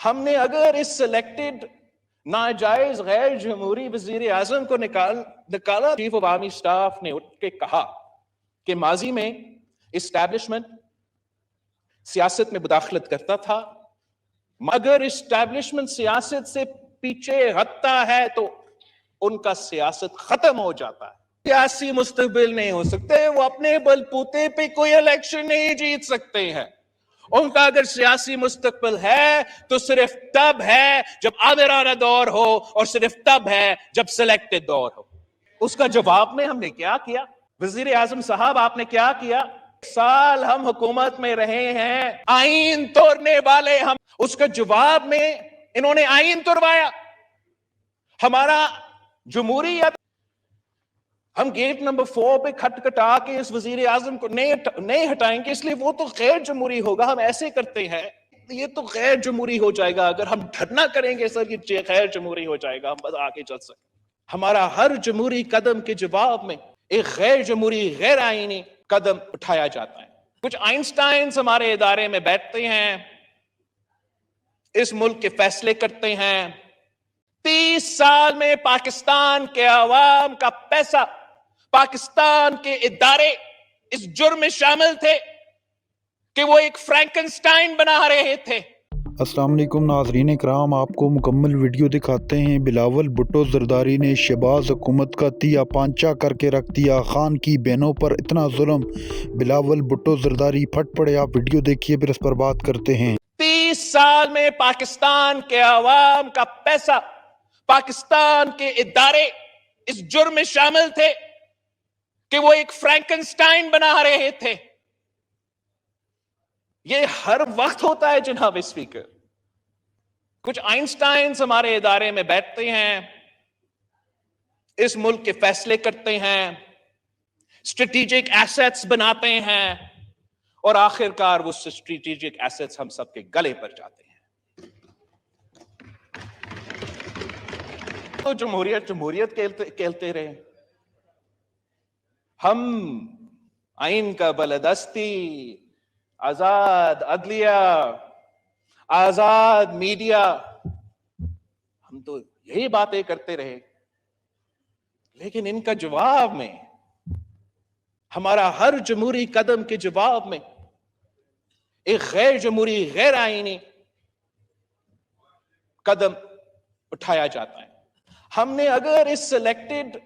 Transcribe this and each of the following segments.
ہم نے اگر اس سلیکٹڈ ناجائز غیر جمہوری وزیر اعظم کو نکالا، چیف آف آرمی سٹاف نے اٹھ کے کہا کہ ماضی میں اسٹیبلشمنٹ سیاست میں مداخلت کرتا تھا، مگر اسٹیبلشمنٹ سیاست سے پیچھے ہٹتا ہے تو ان کا سیاست ختم ہو جاتا ہے، سیاسی مستقبل نہیں ہو سکتے، وہ اپنے بل بوتے پہ کوئی الیکشن نہیں جیت سکتے ہیں۔ ان کا اگر سیاسی مستقبل ہے تو صرف تب ہے جب آمرانہ دور ہو، اور صرف تب ہے جب سلیکٹڈ دور ہو۔ اس کا جواب میں ہم نے کیا کیا؟ وزیر اعظم صاحب آپ نے کیا کیا؟ 1 سال ہم حکومت میں رہے ہیں، آئین توڑنے والے ہم۔ اس کا جواب میں انہوں نے آئین توڑوایا، ہمارا جمہوریت۔ ہم گیٹ نمبر 4 پہ کھٹکھٹا کے اس وزیر اعظم کو نہیں ہٹائیں گے، اس لیے وہ تو غیر جمہوری ہوگا۔ ہم ایسے کرتے ہیں، یہ تو غیر جمہوری ہو جائے گا اگر ہم دھرنا کریں گے سر، یہ غیر جمہوری ہو جائے گا، ہم بس آگے چل سکیں۔ ہمارا ہر جمہوری قدم کے جواب میں ایک غیر جمہوری غیر آئینی قدم اٹھایا جاتا ہے۔ کچھ آئنسٹائنز ہمارے ادارے میں بیٹھتے ہیں، اس ملک کے فیصلے کرتے ہیں۔ 30 سال میں پاکستان کے عوام کا پیسہ، پاکستان کے ادارے اس جرم میں شامل تھے کہ وہ ایک فرینکنسٹائن بنا رہے تھے۔ السلام علیکم ناظرین کرام، آپ کو مکمل ویڈیو دکھاتے ہیں۔ بلاول بھٹو زرداری نے شہباز حکومت کا تیا پانچا کر کے رکھ دیا، خان کی بہنوں پر اتنا ظلم۔ بلاول بھٹو زرداری پھٹ پڑے، آپ ویڈیو دیکھیے پھر اس پر بات کرتے ہیں۔ 30 سال میں پاکستان کے عوام کا پیسہ، پاکستان کے ادارے اس جرم میں شامل تھے کہ وہ ایک فرینکنسٹائن بنا رہے تھے۔ یہ ہر وقت ہوتا ہے جناب اسپیکر۔ کچھ آئنسٹائنز ہمارے ادارے میں بیٹھتے ہیں، اس ملک کے فیصلے کرتے ہیں، اسٹریٹجک ایسٹس بناتے ہیں، اور آخر کار وہ اسٹریٹجک ایسٹس ہم سب کے گلے پر جاتے ہیں۔ تو جمہوریت جمہوریت کہتے رہے، ہم آئین کا بالادستی، آزاد عدلیہ، آزاد میڈیا، ہم تو یہی باتیں کرتے رہے، لیکن ان کا جواب میں، ہمارا ہر جمہوری قدم کے جواب میں ایک غیر جمہوری غیر آئینی قدم اٹھایا جاتا ہے۔ ہم نے اگر اس سلیکٹڈ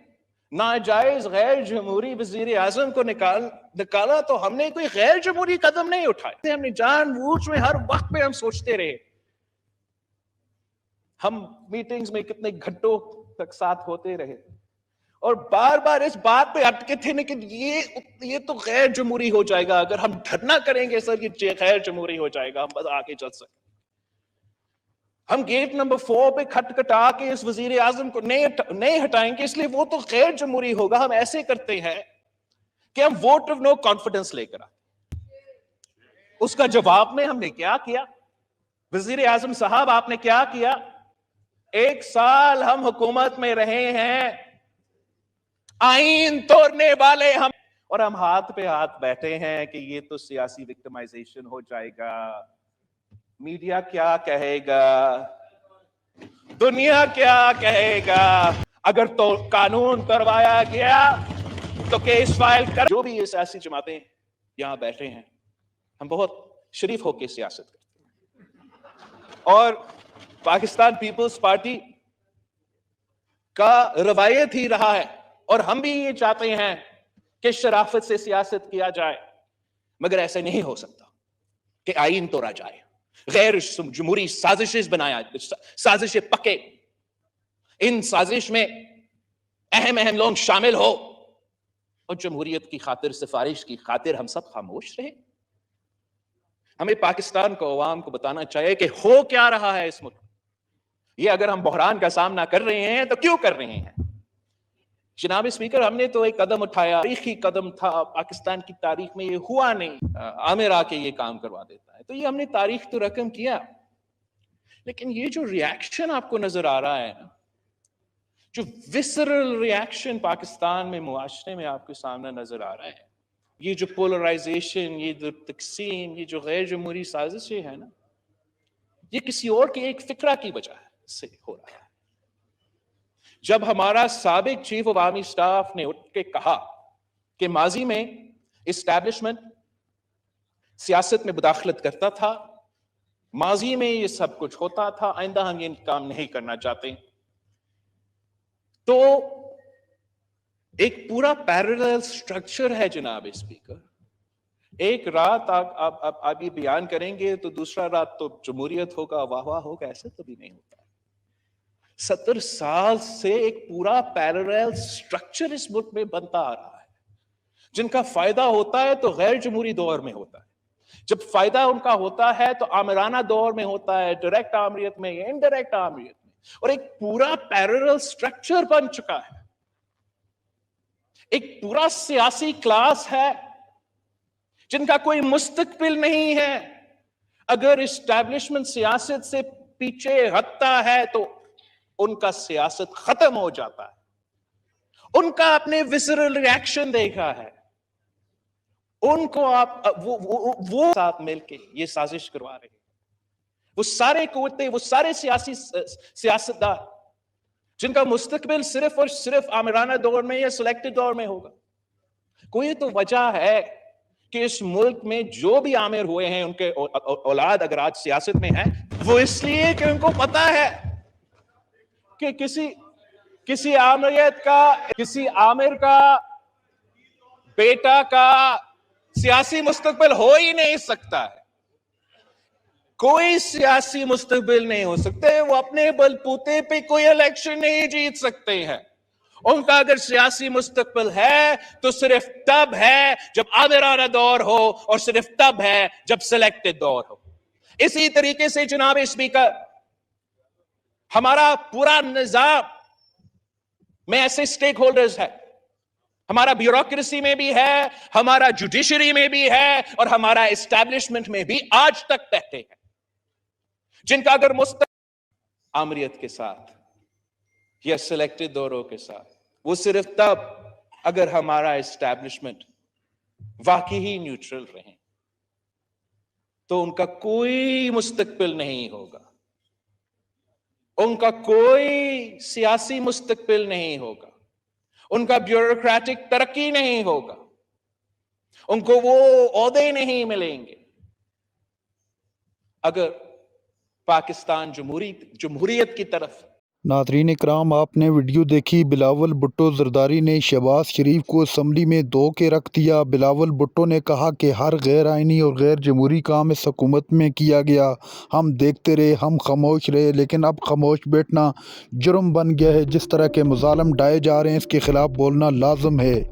ناجائز غیر جمہوری وزیر اعظم کو نکالا تو ہم نے کوئی غیر جمہوری قدم نہیں اٹھائے، ہم نے جان بوجھ میں ہر وقت پہ ہم سوچتے رہے۔ ہم میٹنگز میں کتنے گھنٹوں تک ساتھ ہوتے رہے اور بار بار اس بات پہ اٹکے تھے کہ یہ تو غیر جمہوری ہو جائے گا اگر ہم دھرنا کریں گے سر، یہ غیر جمہوری ہو جائے گا، ہم بس آگے چل سکیں۔ ہم گیٹ نمبر 4 پہ کھٹکھٹا کے اس وزیر اعظم کو نہیں ہٹائیں گے، اس لیے وہ تو غیر جمہوری ہوگا۔ ہم ایسے کرتے ہیں کہ ہم ووٹ آف نو کانفیڈنس لے کر آتے۔ اس کا جواب میں ہم نے کیا کیا؟ وزیر اعظم صاحب آپ نے کیا کیا؟ 1 سال ہم حکومت میں رہے ہیں، آئین توڑنے والے ہم، اور ہم ہاتھ پہ ہاتھ بیٹھے ہیں کہ یہ تو سیاسی وکٹمائزیشن ہو جائے گا، میڈیا کیا کہے گا، دنیا کیا کہے گا، اگر تو قانون کروایا گیا تو کیس فائل کر۔ جو بھی یہ سیاسی جماعتیں یہاں بیٹھے ہیں، ہم بہت شریف ہو کے سیاست کرتے ہیں، اور پاکستان پیپلز پارٹی کا روایت ہی رہا ہے، اور ہم بھی یہ چاہتے ہیں کہ شرافت سے سیاست کیا جائے، مگر ایسے نہیں ہو سکتا کہ آئین توڑا جائے، غیر جمہوری سازشیں بنایا، سازشیں پکے، ان سازش میں اہم لوگ شامل ہو، اور جمہوریت کی خاطر، سفارش کی خاطر ہم سب خاموش رہے۔ ہمیں پاکستان کو، عوام کو بتانا چاہیے کہ ہو کیا رہا ہے اس ملک۔ یہ اگر ہم بحران کا سامنا کر رہے ہیں تو کیوں کر رہے ہیں؟ جناب اسپیکر، ہم نے تو ایک قدم اٹھایا، تاریخی قدم تھا، پاکستان کی تاریخ میں یہ ہوا نہیں، عامر آ کے یہ کام کروا دیتا ہے، تو یہ ہم نے تاریخ تو رقم کیا، لیکن یہ جو ریاکشن آپ کو نظر آ رہا ہے نا، جو وسرل ریاکشن پاکستان میں، معاشرے میں آپ کے سامنے نظر آ رہا ہے، یہ جو پولرائزیشن، یہ جو تقسیم، یہ جو غیر جمہوری سازشیں ہیں نا، یہ کسی اور کی ایک فکرہ کی وجہ سے ہو رہا ہے. جب ہمارا سابق چیف آف آرمی اسٹاف نے اٹھ کے کہا کہ ماضی میں اسٹیبلشمنٹ سیاست میں مداخلت کرتا تھا، ماضی میں یہ سب کچھ ہوتا تھا، آئندہ ہم یہ کام نہیں کرنا چاہتے، تو ایک پورا پیرلل سٹرکچر ہے جناب اسپیکر. ایک رات آپ یہ بیان کریں گے تو دوسرا رات تو جمہوریت ہوگا، واہ واہ ہوگا، ایسے تو بھی نہیں ہوتا. 70 سال سے ایک پورا پیرلل سٹرکچر اس ملک میں بنتا آ رہا ہے، جن کا فائدہ ہوتا ہے تو غیر جمہوری دور میں ہوتا ہے، جب فائدہ ان کا ہوتا ہے تو آمرانہ دور میں ہوتا ہے، ڈائریکٹ آمریت میں یا انڈائریکٹ آمریت میں، اور ایک پورا پیرلل سٹرکچر بن چکا ہے. ایک پورا سیاسی کلاس ہے جن کا کوئی مستقبل نہیں ہے. اگر اسٹیبلشمنٹ سیاست سے پیچھے ہٹتا ہے تو ان کا سیاست ختم ہو جاتا ہے. ان کا اپنے وزرل ریاکشن دیکھا ہے، ان کو آپ وہ ساتھ مل کے یہ سازش کروا رہے ہیں. وہ سارے قوتیں، وہ سارے سیاسی سیاستدار جن کا مستقبل صرف اور صرف آمرانہ دور میں یا سلیکٹڈ دور میں ہوگا. کوئی تو وجہ ہے کہ اس ملک میں جو بھی آمر ہوئے ہیں ان کے اولاد اگر آج سیاست میں ہیں، وہ اس لیے کہ ان کو پتا ہے کہ کسی آمر کا بیٹا کا سیاسی مستقبل ہو ہی نہیں سکتا ہے. کوئی سیاسی مستقبل نہیں ہو سکتے. وہ اپنے بلبوتے پہ کوئی الیکشن نہیں جیت سکتے ہیں. ان کا اگر سیاسی مستقبل ہے تو صرف تب ہے جب آمرانہ دور ہو، اور صرف تب ہے جب سلیکٹڈ دور ہو. اسی طریقے سے جناب اسپیکر، ہمارا پورا نظام میں ایسے سٹیک ہولڈرز ہے. ہمارا بیوروکریسی میں بھی ہے، ہمارا جوڈیشری میں بھی ہے، اور ہمارا اسٹیبلشمنٹ میں بھی آج تک بیٹھے ہیں، جن کا اگر مستقبل آمریت کے ساتھ یا سلیکٹڈ دوروں کے ساتھ، وہ صرف تب اگر ہمارا اسٹیبلشمنٹ واقعی نیوٹرل رہے، تو ان کا کوئی مستقبل نہیں ہوگا، ان کا کوئی سیاسی مستقبل نہیں ہوگا، ان کا بیوروکریٹک ترقی نہیں ہوگا، ان کو وہ عہدے نہیں ملیں گے اگر پاکستان جمہوریت کی طرف. ناظرین اکرام، آپ نے ویڈیو دیکھی. بلاول بھٹو زرداری نے شہباز شریف کو اسمبلی میں دھو کے رکھ دیا. بلاول بھٹو نے کہا کہ ہر غیر آئینی اور غیر جمہوری کام اس حکومت میں کیا گیا. ہم دیکھتے رہے، ہم خاموش رہے، لیکن اب خاموش بیٹھنا جرم بن گیا ہے. جس طرح کے مظالم ڈھائے جا رہے ہیں، اس کے خلاف بولنا لازم ہے.